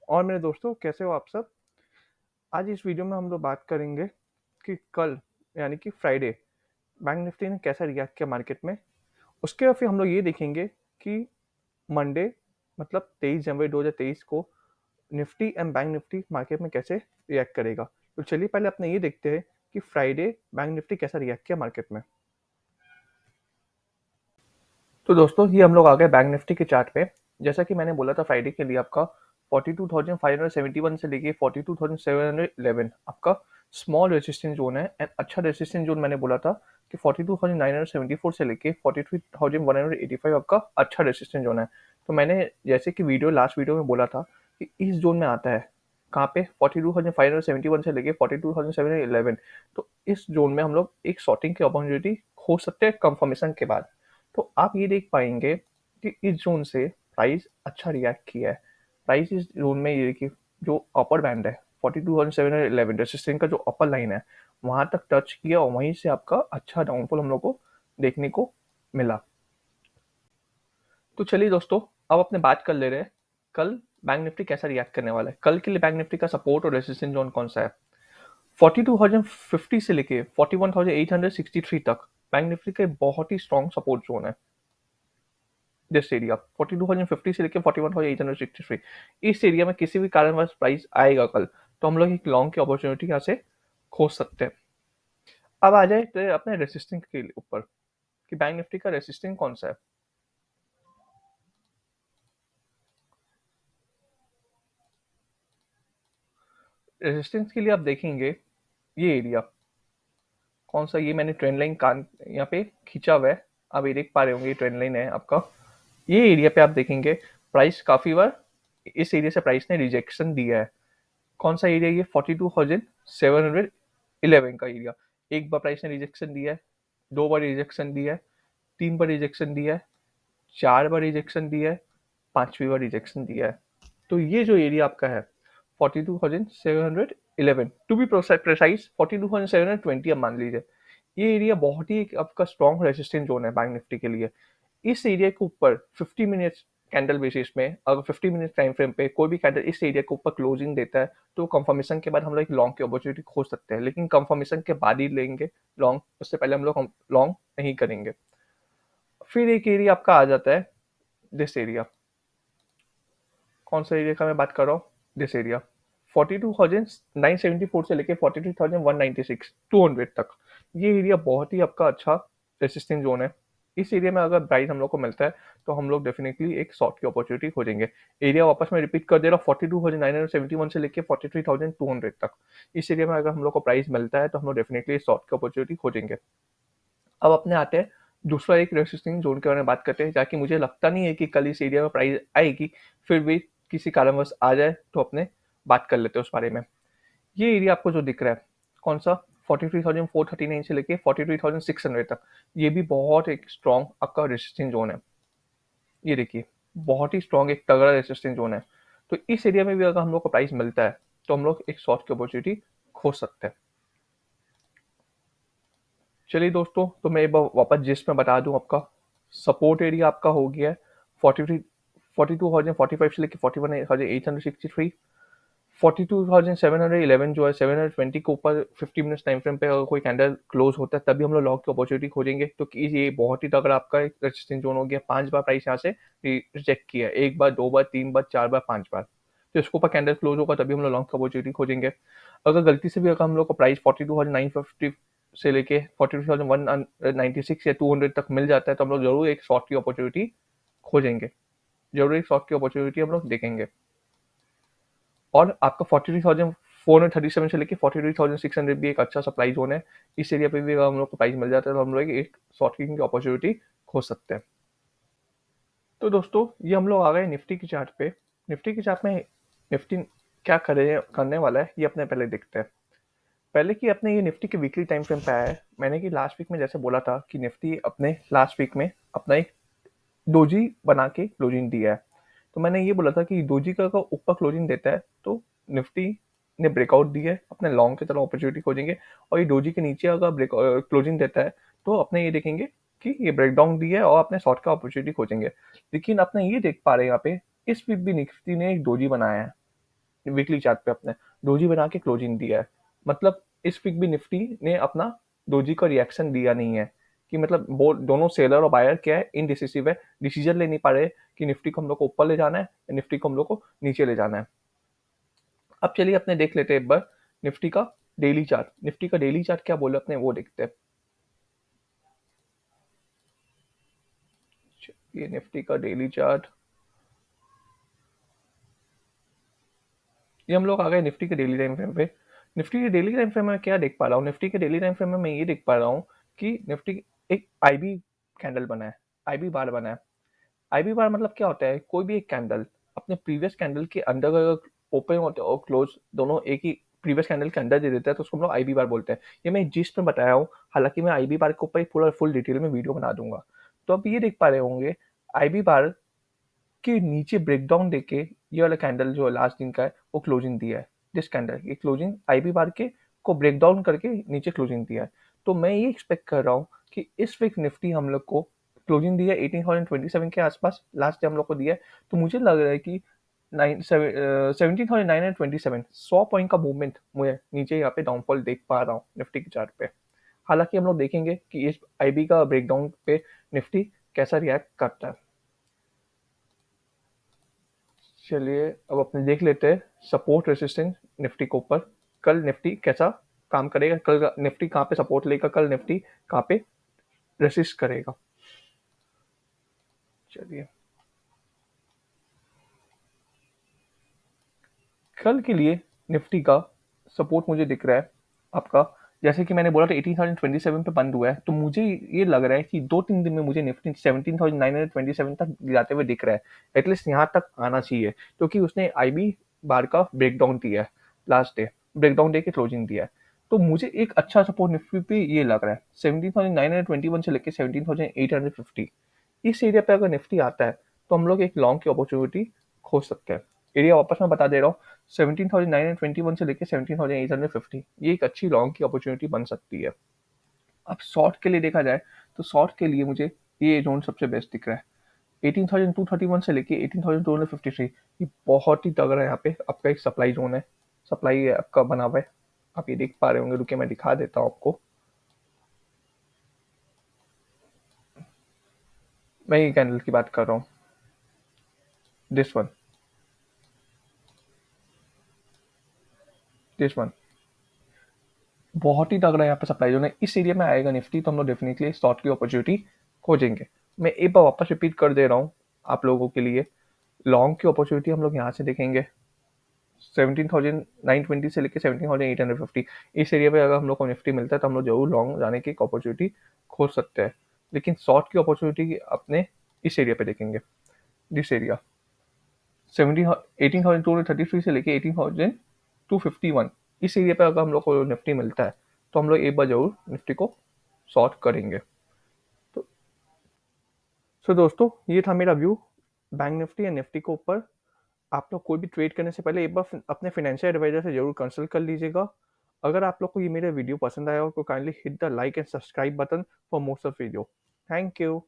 और मेरे दोस्तों, कैसे हो आप सब? आज इस वीडियो में हम लोग बात करेंगे कि कल यानी कि फ्राइडे बैंक निफ्टी ने कैसा रिएक्ट किया मार्केट में। उसके बाद फिर हम लोग ये देखेंगे कि मंडे मतलब 23 जनवरी 2023 को Nifty and bank Nifty market में कैसे रिएक्ट करेगा। तो चलिए पहले अपने ये देखते हैं कि फ्राइडे बैंक निफ्टी कैसा रिएक्ट किया मार्केट में। तो दोस्तों, ये हम लोग आ गए बैंक निफ्टी के चार्ट पे। जैसा कि मैंने बोला था, फ्राइडे के लिए आपका 42,571 से लेके 42,711 आपका स्मॉल रेजिस्टेंस जोन है। एंड अच्छा रेजिस्टेंस जोन मैंने बोला था कि 42,974 से लेके 43,185 आपका अच्छा रेजिस्टेंस जोन है। तो मैंने जैसे कि लास्ट वीडियो में बोला था कि इस जोन में आता है कहाँ पे 42,571 से लेके 42,711। तो इस जोन में हम लोग एक शॉर्टिंग की अपॉर्चुनिटी खो सकते हैं कंफर्मेशन के बाद। तो आप ये देख पाएंगे कि इस जोन से प्राइस अच्छा रिएक्ट किया है। प्राइस इस जोन में ये देखिए, जो अपर बैंड है 42,711 रेसिस्टेंस का जो अपर लाइन है वहां तक टच किया और वहीं से आपका अच्छा डाउनफॉल हम लोग को देखने को मिला। तो चलिए दोस्तों, अब अपने बात कर ले रहे हैं कल बैंक निफ्टी कैसा रिएक्ट करने वाला है। कल के लिए बैंक निफ्टी का सपोर्ट और रेसिस्टेंस जोन कौन सा है? 42,050 से लेके 41,863 तक बैंक निफ्टी का बहुत ही स्ट्रॉन्ग सपोर्ट जोन है। दिस एरिया 42,050 से लेकर 41,863, इस एरिया में किसी भी कारणवश प्राइस आएगा कल तो हम लोग एक लॉन्ग की अपॉर्चुनिटी यहाँ से खोज सकते हैं। अब आ जाए तो अपने रेसिस्टेंस के ऊपर कि बैंक निफ्टी का रेसिस्टेंस कौन सा है। रेसिस्टेंस के लिए आप देखेंगे ये एरिया कौन सा, ये मैंने ट्रेंड लाइन कान यहाँ पे खींचा हुआ है। आप ये देख पा रहे होंगे, ये ट्रेंड लाइन है आपका। ये एरिया पे आप देखेंगे प्राइस काफी बार इस एरिया से प्राइस ने रिजेक्शन दिया है। कौन सा एरिया? ये 42,711 का एरिया। एक बार प्राइस ने रिजेक्शन दिया है, दो बार रिजेक्शन दिया है, तीन बार रिजेक्शन दिया है, चार बार रिजेक्शन दिया है, पांचवी बार रिजेक्शन दिया है। तो ये जो एरिया आपका है 42,711, टू बी प्रिसाइज 42,720 अब मान लीजिए, ये एरिया बहुत ही आपका स्ट्रॉन्ग रेजिस्टेंस जोन है बैंक निफ्टी के लिए। इस एरिया के ऊपर 50 मिनट्स कैंडल बेसिस में अगर 50 मिनट टाइम फ्रेम पे कोई भी कैंडल इस एरिया के ऊपर क्लोजिंग देता है तो कंफर्मेशन के बाद हम लोग एक लॉन्ग की अपॉर्चुनिटी खोज सकते हैं, लेकिन कंफर्मेशन के बाद ही लेंगे लॉन्ग, उससे पहले हम लोग लॉन्ग नहीं करेंगे। फिर एक एरिया आपका आ जाता है दिस एरिया। कौन सा एरिया का मैं बात कर रहा हूँ? दिस एरिया 42,974 से लेके 43,196 200 तक, ये एरिया बहुत ही आपका अच्छा रेसिस्टेंस जोन है। इस एरिया में अगर प्राइस हम लोग को मिलता है तो हम लोग डेफिनेटली एक शॉर्ट की अपॉर्चुनिटी खोजेंगे। एरिया वापस में रिपीट कर दे रहा हूँ, 42,971 से लेके 43,200 तक, इस एरिया में अगर हम लोग को प्राइस मिलता है तो हम लोग डेफिनेटली शॉर्ट की अपॉर्चुनिटी खोजेंगे। अब अपने आते हैं दूसरा एक रेसिस्टेंस जोन के बारे में बात करते हैं, जाकि मुझे लगता नहीं है कि कल इस एरिया में प्राइस आएगी, फिर भी किसी कारणवश आ जाए तो अपने बात कर लेते हैं उस बारे में। ये एरिया आपको जो दिख रहा है कौन सा, 43,439 से लेके 43,600 तक, ये भी बहुत एक स्ट्रॉन्ग आपका रेसिस्टेंस जोन है। ये देखिए, बहुत ही स्ट्रॉन्ग एक तगड़ा रेसिस्टेंस जोन है। तो इस एरिया में भी अगर हम लोग को प्राइस मिलता है तो हम लोग एक शॉर्ट की अपॉर्चुनिटी खोज सकते हैं। चलिए दोस्तों, तो मैं एक बार वापस जिस में बता दूं, आपका सपोर्ट एरिया आपका हो गया है 42,045 से लेके 41,863। 42,711 जो है 720 के ऊपर 50 मिनट्स टाइम फ्रेम पे अगर कोई कैंडल क्लोज होता है तभी हम लोग लॉन्ग की अपॉर्चुनिटी खोजेंगे। तो कि ये बहुत ही तगड़ा आपका एक रेजिस्टेंस जोन हो गया। 5 बार प्राइस यहाँ से रिजेक्ट किया है, एक बार, दो बार, तीन बार, चार बार, 5 बार। तो इसके ऊपर कैंडल क्लोज होगा तभी हम लोग लॉन्ग की अपॉर्चुनिटी खोजेंगे। अगर गलती से भी अगर हम लोग को प्राइस 42,950 से लेके 42,196 या 200 तक मिल जाता है तो हम लोग जरूर एक शॉर्ट की अपॉर्चुनिटी खोजेंगे, जरूर एक शॉर्ट की अपॉर्चुनिटी हम लोग देखेंगे। और आपका 43,437 से लेके 43,600 भी एक अच्छा सप्लाई जोन है। इस एरिया पे भी अगर हम लोग को प्राइस मिल जाता है तो हम लोग एक शॉर्ट की अपॉर्चुनिटी खोज सकते हैं। तो दोस्तों, ये हम लोग आ गए निफ्टी की चार्ट पे। निफ्टी की चार्ट में निफ्टी क्या करने वाला है ये अपने पहले देखते हैं। पहले कि अपने ये निफ्टी के वीकली टाइम फ्रेम पे आया है। मैंने कि लास्ट वीक में जैसे बोला था कि निफ्टी अपने लास्ट वीक में अपना एक डोजी बना के क्लोजिंग दिया है। तो मैंने ये बोला था कि डोजी का अगर ऊपर क्लोजिंग देता है तो निफ्टी ने ब्रेकआउट दी है, अपने लॉन्ग की तरह अपॉर्चुनिटी खोजेंगे। और ये डोजी के नीचे अगर ब्रेक क्लोजिंग देता है तो अपने ये देखेंगे कि ये ब्रेकडाउन दी है और अपने शॉर्ट का अपॉर्चुनिटी खोजेंगे। लेकिन अपने ये देख पा रहे हैं यहाँ पे इस वीक भी निफ्टी ने एक डोजी बनाया है। वीकली चार्ट पे अपने डोजी बना के क्लोजिंग दिया है। मतलब इस वीक भी निफ्टी ने अपना डोजी का रिएक्शन दिया नहीं है, कि मतलब वो दोनों सेलर और बायर क्या है, इनडिसिसिव है, डिसीजन ले नहीं पा रहे कि निफ्टी को हम लोग को ऊपर ले जाना है या निफ्टी को हम लोग को नीचे ले जाना है। अब चलिए अपने देख लेते हैं एक बार निफ्टी का डेली चार्ट। निफ्टी का डेली चार्ट क्या बोले अपने वो देखते हैं। ये निफ्टी का डेली चार्ट, ये हम लोग आ गए निफ्टी के डेली टाइम फ्रेम पे। निफ्टी के डेली टाइम फ्रेम में क्या देख पा रहा हूँ, निफ्टी के डेली टाइम फ्रेम में मैं ये देख पा रहा हूँ कि निफ्टी एक आईबी कैंडल बना है, आईबी बार बना है। आईबी बार मतलब क्या होता है, कोई भी एक कैंडल अपने प्रीवियस कैंडल के अंदर अगर ओपन होते और क्लोज दोनों एक ही प्रीवियस कैंडल के अंदर दे देता है तो उसको हम लोग आईबी बार बोलते हैं। ये मैं जिस में बताया हूँ, हालांकि मैं आईबी बार के ऊपर एक पूरा फुल डिटेल में वीडियो बना दूंगा। तो अब ये देख पा रहे होंगे आईबी बार के नीचे ब्रेकडाउन देके ये वाला कैंडल जो लास्ट दिन का है वो क्लोजिंग दिया है। जिस कैंडल की क्लोजिंग आईबी बार के को ब्रेकडाउन करके नीचे क्लोजिंग दिया है। तो मैं ये एक्सपेक्ट कर रहा हूँ कि इस वीक निफ्टी हम लोग को क्लोजिंग दिया 18,027 के आसपास लास्ट डे हम लोग को दिया है। तो मुझे लग रहा है कि 17,927 100 पॉइंट का मूवमेंट मुझे नीचे यहाँ पे डाउनफॉल देख पा रहा हूँ निफ्टी के चार्ट पे। हालांकि हम लोग देखेंगे कि इस आईबी का ब्रेकडाउन पे निफ्टी कैसा रिएक्ट करता है। चलिए अब अपने देख लेते हैं सपोर्ट रेसिस्टेंस निफ्टी के ऊपर। कल निफ्टी कैसा काम करेगा, कल निफ्टी कहाँ पे सपोर्ट लेगा, कल निफ्टी कहाँ पे रेसिस्ट करेगा। चलिए कल के लिए निफ्टी का सपोर्ट मुझे दिख रहा है आपका, जैसे कि मैंने बोला था 18,027 पे बंद हुआ है, तो मुझे ये लग रहा है कि 2-3 दिन में मुझे निफ्टी 17,927 तक जाते हुए दिख रहा है। एटलीस्ट यहाँ तक आना चाहिए क्योंकि उसने आईबी बार का ब्रेकडाउन दिया है लास्ट डे, ब्रेकडाउन डे के क्लोजिंग दिया है। तो मुझे एक अच्छा सपोर्ट निफ्टी पे ये लग रहा है 17,921 से लेकर 17,850। इस एरिया पे अगर निफ्टी आता है तो हम लोग एक लॉन्ग की अपॉर्चुनिटी खोज सकते हैं। एरिया वापस मैं बता दे रहा हूँ, 17,921 से लेकर 17,850 ये एक अच्छी लॉन्ग की अपॉर्चुनिटी बन सकती है। अब शॉर्ट के लिए देखा जाए तो शॉर्ट के लिए मुझे ये जोन सबसे बेस्ट दिख रहा है, 18,231 से लेके 18,253। ये बहुत ही तगड़ा है, यहाँ पे आपका एक सप्लाई जोन है, सप्लाई आपका बना हुआ है। आप ये देख पा रहे होंगे, रुके मैं दिखा देता हूँ आपको। मैं ये कैंडल की बात कर रहा हूँ, दिस वन, दिस वन बहुत ही तगड़ा यहाँ पे सप्लाई जोन है। इस एरिया में आएगा निफ्टी तो हम लोग डेफिनेटली शॉर्ट की अपॉर्चुनिटी खोजेंगे। मैं एक बार वापस रिपीट कर दे रहा हूँ आप लोगों के लिए, लॉन्ग की अपॉर्चुनिटी हम लोग यहाँ से देखेंगे 17,920 से लेकर 17,850। इस एरिया पे अगर हम लोग को निफ्टी मिलता है तो हम लोग जरूर लॉन्ग जाने की एक अपॉर्चुनिटी खोज सकते हैं। लेकिन शॉर्ट की अपॉर्चुनिटी अपने इस एरिया पे देखेंगे, दिस एरिया 18,233 से लेके 18,251। इस एरिया पे अगर हम लोग को निफ्टी मिलता है तो हम लोग एक बार जरूर निफ्टी को शॉर्ट करेंगे। तो सो दोस्तों ये था मेरा व्यू बैंक निफ्टी या निफ्टी के ऊपर। आप लोग कोई भी ट्रेड करने से पहले एक बार अपने फाइनेंशियल एडवाइजर से जरूर कंसल्ट कर लीजिएगा। अगर आप लोग को ये मेरा वीडियो पसंद आया हो तो kindly hit the like and subscribe button for most of video. Thank you.